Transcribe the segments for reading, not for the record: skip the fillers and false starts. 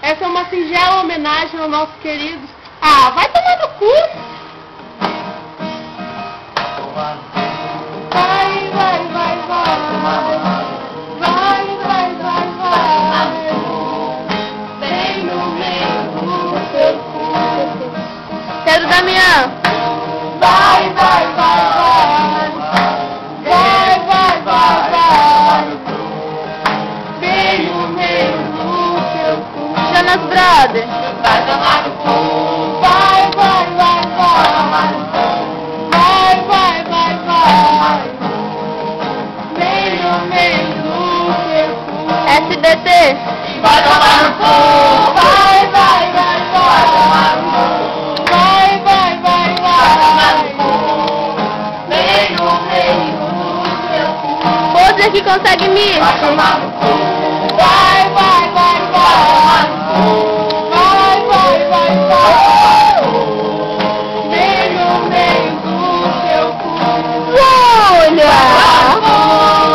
Essa é uma singela homenagem aos nossos queridos. Ah, vai tomar no cu! Vai, vai, vai, vai. Vai, vai, vai, vai. Bem no meio do seu cu. Pedro Damião. Vai, vai, vai, vai. Vai, vai, vai, vai. Bem no meio do seu cu. Jonas Brothers. Vai tomar no cu. Vai, vai, vai, vai. Vai, vai, vai, vai. Bem no meio do seu cu. SBT. Vai tomar no cu. Vai, vai, vai, vai. Vai, vai, vai, vai. Bem no meio do seu cu. Outra que consegue me. Vai tomar no cu. Vai, vai, vai, vai. Vai, vai, vai, vai. Bem no meio do seu cu. Olha!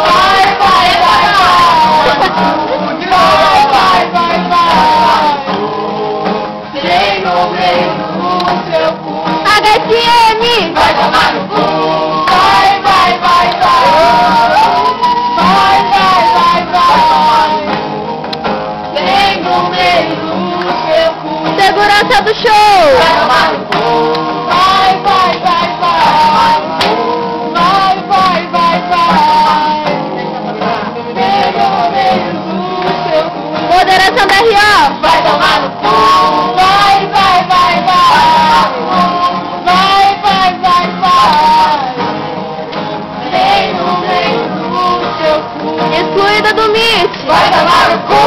Vai, vai, vai, vai. Vai, vai, vai, vai. Bem no meio do seu cu. HTM! Vai tomar no cu. Vai, vai, vai, vai. Vai, vai, vai, vai. Bem no meio do seu cu. Segurança do show! Vai tomar no cu. Vai, vai, vai, vai. Vai, vai, vai, vai. Bem no meio do seu cu. Moderação da RO! Vai tomar no cu. Vai, vai, vai, vai. Vai, vai, vai, vai. Bem no meio do seu cu. Excluída do MIT! Vai tomar no cu.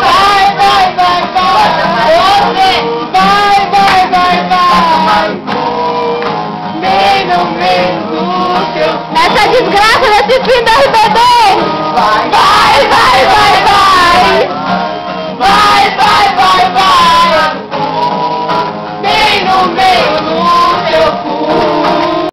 Vai, vai, vai, vai. Vai, vai, vai, vai. Bem no meio do seu cu. Essa desgraça desse fim da